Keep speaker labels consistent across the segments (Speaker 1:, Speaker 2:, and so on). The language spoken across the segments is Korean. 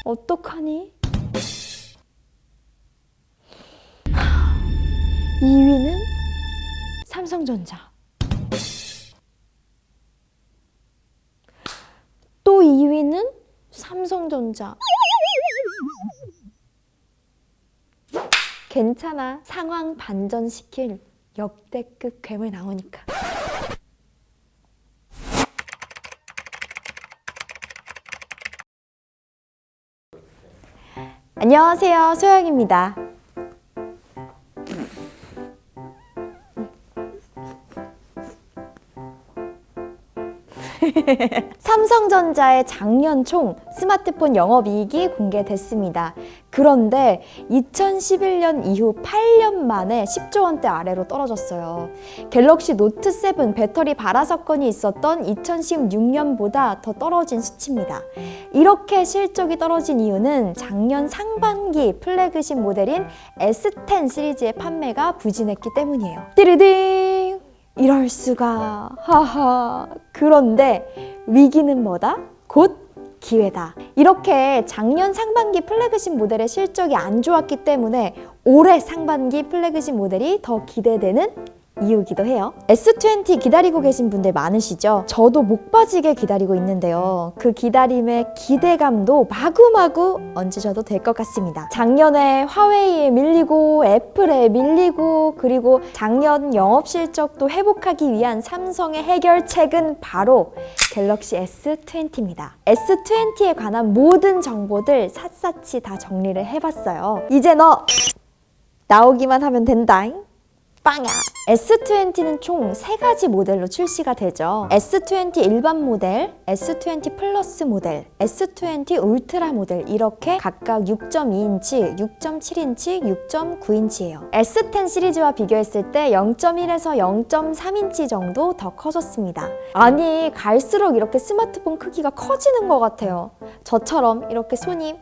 Speaker 1: 어떡하니? 2위는 삼성전자. 또 2위는 삼성전자. 괜찮아. 상황 반전시킬 역대급 괴물 나오니까. 안녕하세요. 소영입니다. 삼성전자의 작년 총 스마트폰 영업이익이 공개됐습니다. 그런데 2011년 이후 8년 만에 10조 원대 아래로 떨어졌어요. 갤럭시 노트 7 배터리 발화 사건이 있었던 2016년보다 더 떨어진 수치입니다. 이렇게 실적이 떨어진 이유는 작년 상반기 플래그십 모델인 S10 시리즈의 판매가 부진했기 때문이에요. 띠르딩! 이럴 수가. 하하. 그런데 위기는 뭐다? 곧 기회다. 이렇게 작년 상반기 플래그십 모델의 실적이 안 좋았기 때문에 올해 상반기 플래그십 모델이 더 기대되는 이유기도 해요. S20 기다리고 계신 분들 많으시죠? 저도 목 빠지게 기다리고 있는데요. 그 기다림의 기대감도 마구마구 얹으셔도 될 것 같습니다. 작년에 화웨이에 밀리고 애플에 밀리고 그리고 작년 영업 실적도 회복하기 위한 삼성의 해결책은 바로 갤럭시 S20입니다. S20에 관한 모든 정보들 샅샅이 다 정리를 해봤어요. 이제 너 나오기만 하면 된다잉. 빵야! S20는 총 3가지 모델로 출시가 되죠. S20 일반 모델, S20 플러스 모델, S20 울트라 모델 이렇게 각각 6.2인치, 6.7인치, 6.9인치예요. S10 시리즈와 비교했을 때 0.1에서 0.3인치 정도 더 커졌습니다. 아니 갈수록 이렇게 스마트폰 크기가 커지는 것 같아요. 저처럼 이렇게 손이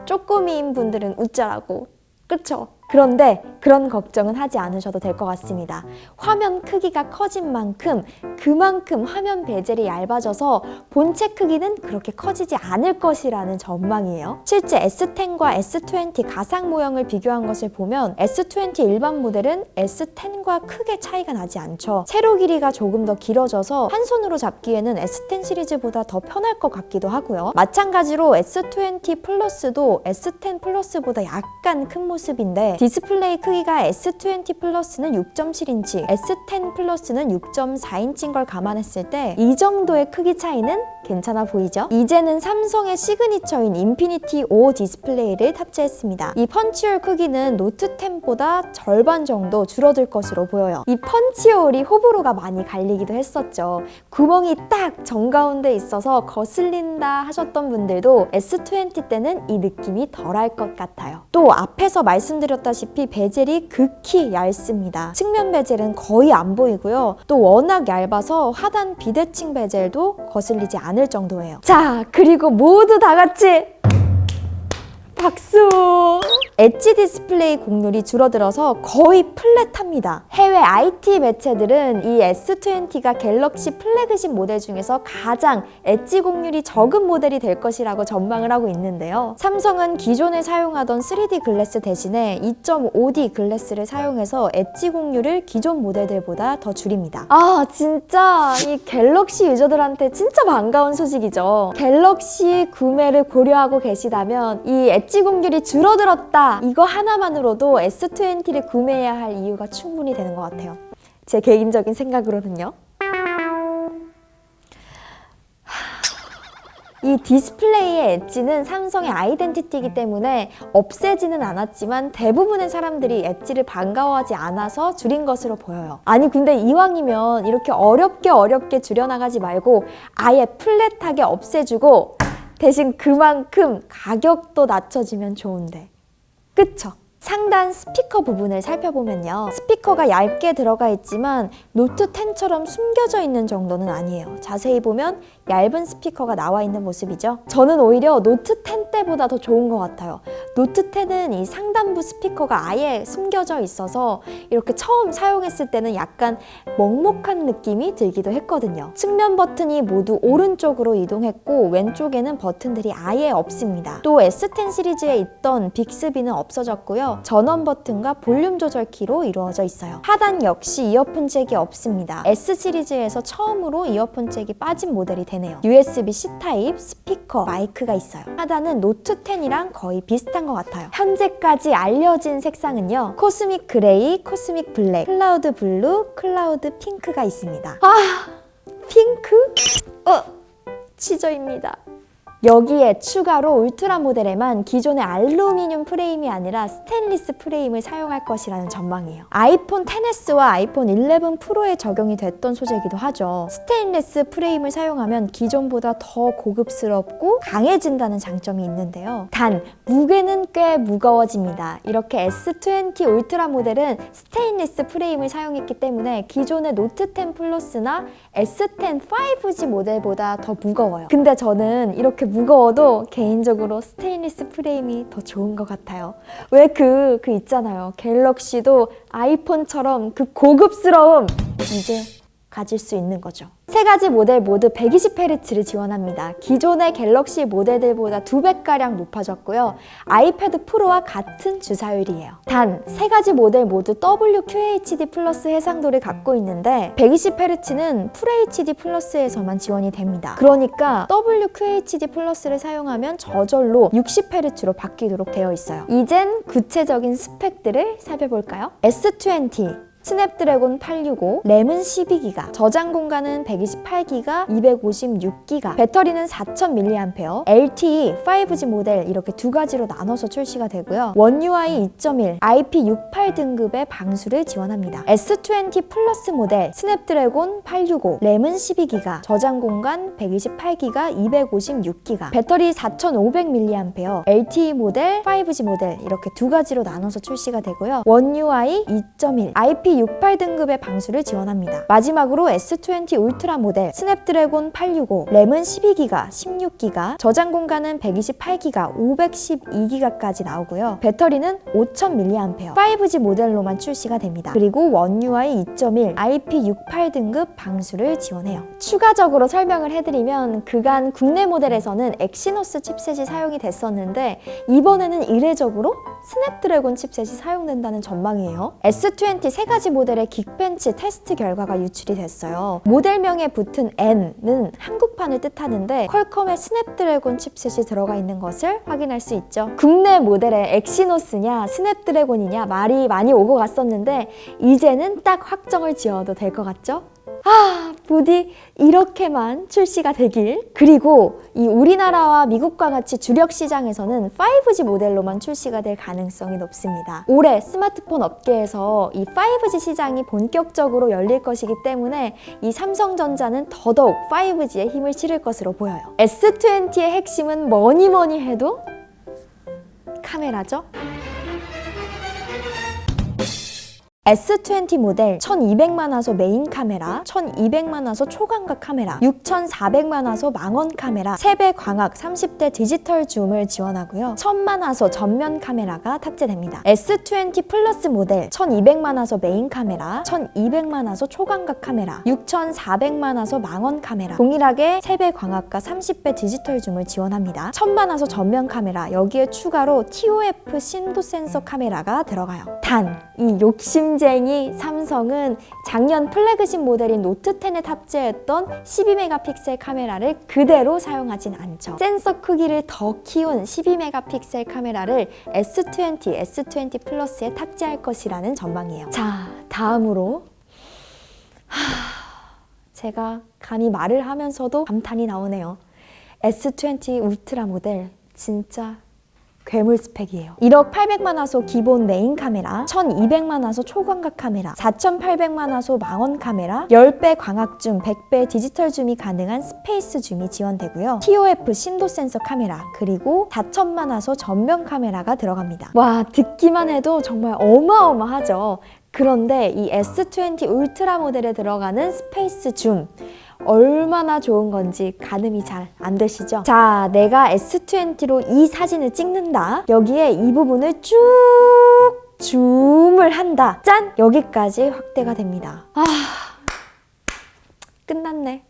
Speaker 1: 쪼꼬미인 분들은 웃자라고. 그쵸? 그런데 그런 걱정은 하지 않으셔도 될 것 같습니다. 화면 크기가 커진 만큼 그만큼 화면 베젤이 얇아져서 본체 크기는 그렇게 커지지 않을 것이라는 전망이에요. 실제 S10과 S20 가상 모형을 비교한 것을 보면 S20 일반 모델은 S10과 크게 차이가 나지 않죠. 세로 길이가 조금 더 길어져서 한 손으로 잡기에는 S10 시리즈보다 더 편할 것 같기도 하고요. 마찬가지로 S20 플러스도 S10 플러스보다 약간 큰 모습인데 디스플레이 크기가 S20 플러스는 6.7인치, S10 플러스는 6.4인치인 걸 감안했을 때 이 정도의 크기 차이는 괜찮아 보이죠? 이제는 삼성의 시그니처인 인피니티 5 디스플레이를 탑재했습니다. 이 펀치홀 크기는 노트 10보다 절반 정도 줄어들 것으로 보여요. 이 펀치홀이 호불호가 많이 갈리기도 했었죠. 구멍이 딱 정가운데 있어서 거슬린다 하셨던 분들도 S20 때는 이 느낌이 덜할 것 같아요. 또 앞에서 말씀드렸다시피 베젤이 극히 얇습니다. 측면 베젤은 거의 안 보이고요. 또 워낙 얇아서 하단 비대칭 베젤도 거슬리지 않을 정도예요. 자, 그리고 모두 다 같이 박수! 엣지 디스플레이 곡률이 줄어들어서 거의 플랫합니다. 해외 IT 매체들은 이 S20가 갤럭시 플래그십 모델 중에서 가장 엣지 곡률이 적은 모델이 될 것이라고 전망을 하고 있는데요. 삼성은 기존에 사용하던 3D 글래스 대신에 2.5D 글래스를 사용해서 엣지 곡률을 기존 모델들보다 더 줄입니다. 아, 진짜 이 갤럭시 유저들한테 진짜 반가운 소식이죠. 갤럭시 구매를 고려하고 계시다면 이 엣지 곡률이 줄어들었다. 이거 하나만으로도 S20를 구매해야 할 이유가 충분히 되는 것 같아요. 제 개인적인 생각으로는요. 이 디스플레이의 엣지는 삼성의 아이덴티티이기 때문에 없애지는 않았지만 대부분의 사람들이 엣지를 반가워하지 않아서 줄인 것으로 보여요. 아니 근데 이왕이면 이렇게 어렵게 줄여나가지 말고 아예 플랫하게 없애주고 대신 그만큼 가격도 낮춰지면 좋은데. 그쵸? 상단 스피커 부분을 살펴보면요. 스피커가 얇게 들어가 있지만 노트 10처럼 숨겨져 있는 정도는 아니에요. 자세히 보면 얇은 스피커가 나와 있는 모습이죠. 저는 오히려 노트 10 때보다 더 좋은 것 같아요. 노트 10은 이 상단부 스피커가 아예 숨겨져 있어서 이렇게 처음 사용했을 때는 약간 먹먹한 느낌이 들기도 했거든요. 측면 버튼이 모두 오른쪽으로 이동했고 왼쪽에는 버튼들이 아예 없습니다. 또 S10 시리즈에 있던 빅스비는 없어졌고요. 전원 버튼과 볼륨 조절 키로 이루어져 있어요. 하단 역시 이어폰 잭이 없습니다. S 시리즈에서 처음으로 이어폰 잭이 빠진 모델이 되네요. USB-C 타입, 스피커, 마이크가 있어요. 하단은 노트 10이랑 거의 비슷한 것 같아요. 현재까지 알려진 색상은요. 코스믹 그레이, 코스믹 블랙, 클라우드 블루, 클라우드 핑크가 있습니다. 핑크? 치저입니다. 여기에 추가로 울트라 모델에만 기존의 알루미늄 프레임이 아니라 스테인리스 프레임을 사용할 것이라는 전망이에요. 아이폰 XS와 아이폰 11 프로에 적용이 됐던 소재이기도 하죠. 스테인리스 프레임을 사용하면 기존보다 더 고급스럽고 강해진다는 장점이 있는데요. 단, 무게는 꽤 무거워집니다. 이렇게 S20 울트라 모델은 스테인리스 프레임을 사용했기 때문에 기존의 노트 10 플러스나 S10 5G 모델보다 더 무거워요. 근데 저는 이렇게 무거워도 개인적으로 스테인리스 프레임이 더 좋은 것 같아요. 왜 그 있잖아요. 갤럭시도 아이폰처럼 그 고급스러움 이제 가질 수 있는 거죠. 세 가지 모델 모두 120Hz를 지원합니다. 기존의 갤럭시 모델들보다 2배가량 높아졌고요. 아이패드 프로와 같은 주사율이에요. 단, 세 가지 모델 모두 WQHD 플러스 해상도를 갖고 있는데 120Hz는 FHD 플러스에서만 지원이 됩니다. 그러니까 WQHD 플러스를 사용하면 저절로 60Hz로 바뀌도록 되어 있어요. 이젠 구체적인 스펙들을 살펴볼까요? S20 스냅드래곤 865, 램은 12기가, 저장 공간은 128기가, 256기가, 배터리는 4000mAh, LTE 5G 모델 이렇게 두 가지로 나눠서 출시가 되고요. 원 UI 2.1, IP68 등급의 방수를 지원합니다. S20 플러스 모델 스냅드래곤 865, 램은 12기가, 저장 공간 128기가, 256기가, 배터리 4500mAh, LTE 모델, 5G 모델 이렇게 두 가지로 나눠서 출시가 되고요. 원 UI 2.1, IP68 등급의 방수를 지원합니다. 마지막으로 S20 울트라 모델 스냅드래곤 865, 램은 12기가, 16기가, 저장 공간은 128기가, 512기가까지 나오고요. 배터리는 5000mAh, 5G 모델로만 출시가 됩니다. 그리고 원 UI 2.1, IP68 등급 방수를 지원해요. 추가적으로 설명을 해드리면 그간 국내 모델에서는 엑시노스 칩셋이 사용이 됐었는데 이번에는 이례적으로 스냅드래곤 칩셋이 사용된다는 전망이에요. S20 세 가지 모델의 긱벤치 테스트 결과가 유출이 됐어요. 모델명에 붙은 N은 한국판을 뜻하는데 퀄컴의 스냅드래곤 칩셋이 들어가 있는 것을 확인할 수 있죠. 국내 모델에 엑시노스냐 스냅드래곤이냐 말이 많이 오고 갔었는데 이제는 딱 확정을 지어도 될 것 같죠? 부디 이렇게만 출시가 되길. 그리고 이 우리나라와 미국과 같이 주력 시장에서는 5G 모델로만 출시가 될 가능성이 높습니다. 올해 스마트폰 업계에서 이 5G 시장이 본격적으로 열릴 것이기 때문에 이 삼성전자는 더더욱 5G에 힘을 실을 것으로 보여요. S20의 핵심은 뭐니 해도 카메라죠. S20 모델 1200만화소 메인 카메라, 1200만화소 초광각 카메라, 6400만화소 망원 카메라, 3배 광학 30대 디지털 줌을 지원하고요. 1000만화소 전면 카메라가 탑재됩니다. S20 플러스 모델 1200만화소 메인 카메라, 1200만화소 초광각 카메라, 6400만화소 망원 카메라, 동일하게 3배 광학과 30배 디지털 줌을 지원합니다. 1000만화소 전면 카메라, 여기에 추가로 TOF 심도 센서 카메라가 들어가요. 단, 이 욕심쟁이 삼성은 작년 플래그십 모델인 노트 10에 탑재했던 12메가픽셀 카메라를 그대로 사용하진 않죠. 센서 크기를 더 키운 12메가픽셀 카메라를 S20 플러스에 탑재할 것이라는 전망이에요. 자, 다음으로 제가 감히 말을 하면서도 감탄이 나오네요. S20 울트라 모델 진짜 괴물 스펙이에요. 1억 800만 화소 기본 메인 카메라, 1200만 화소 초광각 카메라, 4800만 화소 망원 카메라, 10배 광학 줌, 100배 디지털 줌이 가능한 스페이스 줌이 지원되고요. TOF 심도 센서 카메라, 그리고 4000만 화소 전면 카메라가 들어갑니다. 와, 듣기만 해도 정말 어마어마하죠. 그런데 이 S20 울트라 모델에 들어가는 스페이스 줌, 얼마나 좋은 건지 가늠이 잘 안 되시죠? 자, 내가 S20로 이 사진을 찍는다. 여기에 이 부분을 쭉 줌을 한다. 짠! 여기까지 확대가 됩니다. 끝났네.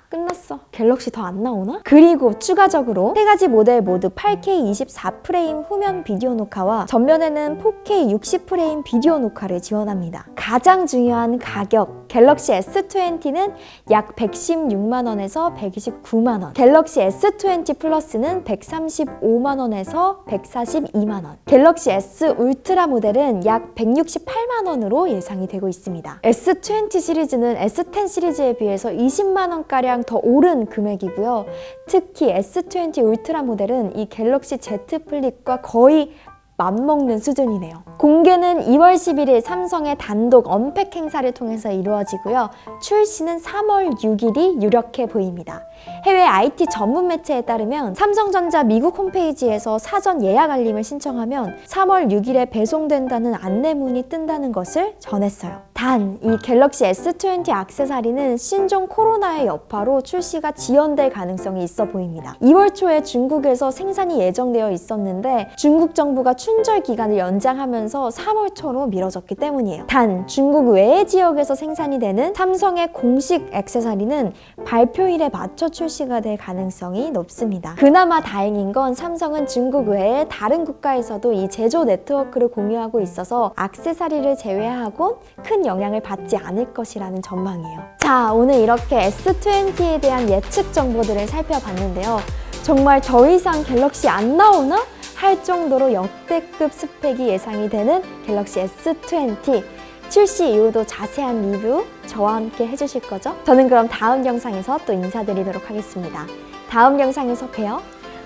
Speaker 1: 끝났어. 갤럭시 더 안 나오나? 그리고 추가적으로 세 가지 모델 모두 8K 24프레임 후면 비디오 녹화와 전면에는 4K 60프레임 비디오 녹화를 지원합니다. 가장 중요한 가격, 갤럭시 S20는 약 116만 원에서 129만 원, 갤럭시 S20 플러스는 135만 원에서 142만 원, 갤럭시 S 울트라 모델은 약 168만 원으로 예상이 되고 있습니다. S20 시리즈는 S10 시리즈에 비해서 20만 원가량 더 오른 금액이고요. 특히 S20 울트라 모델은 이 갤럭시 Z 플립과 거의 맞먹는 수준이네요. 공개는 2월 11일 삼성의 단독 언팩 행사를 통해서 이루어지고요. 출시는 3월 6일이 유력해 보입니다. 해외 IT 전문 매체에 따르면 삼성전자 미국 홈페이지에서 사전 예약 알림을 신청하면 3월 6일에 배송된다는 안내문이 뜬다는 것을 전했어요. 단, 이 갤럭시 S20 액세서리는 신종 코로나의 여파로 출시가 지연될 가능성이 있어 보입니다. 2월 초에 중국에서 생산이 예정되어 있었는데 중국 정부가 춘절 기간을 연장하면서 3월 초로 미뤄졌기 때문이에요. 단, 중국 외의 지역에서 생산이 되는 삼성의 공식 액세서리는 발표일에 맞춰 출시가 될 가능성이 높습니다. 그나마 다행인 건 삼성은 중국 외에 다른 국가에서도 이 제조 네트워크를 공유하고 있어서 액세서리를 제외하곤 큰 영향을 받지 않을 것이라는 전망이에요. 자, 오늘 이렇게 S20에 대한 예측 정보들을 살펴봤는데요. 정말 더 이상 갤럭시 안 나오나? 할 정도로 역대급 스펙이 예상이 되는 갤럭시 S20 출시 이후도 자세한 리뷰 저와 함께 해주실 거죠? 저는 그럼 다음 영상에서 또 인사드리도록 하겠습니다. 다음 영상에서 봬요.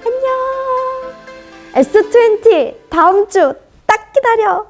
Speaker 1: 안녕! S20 다음 주 딱 기다려!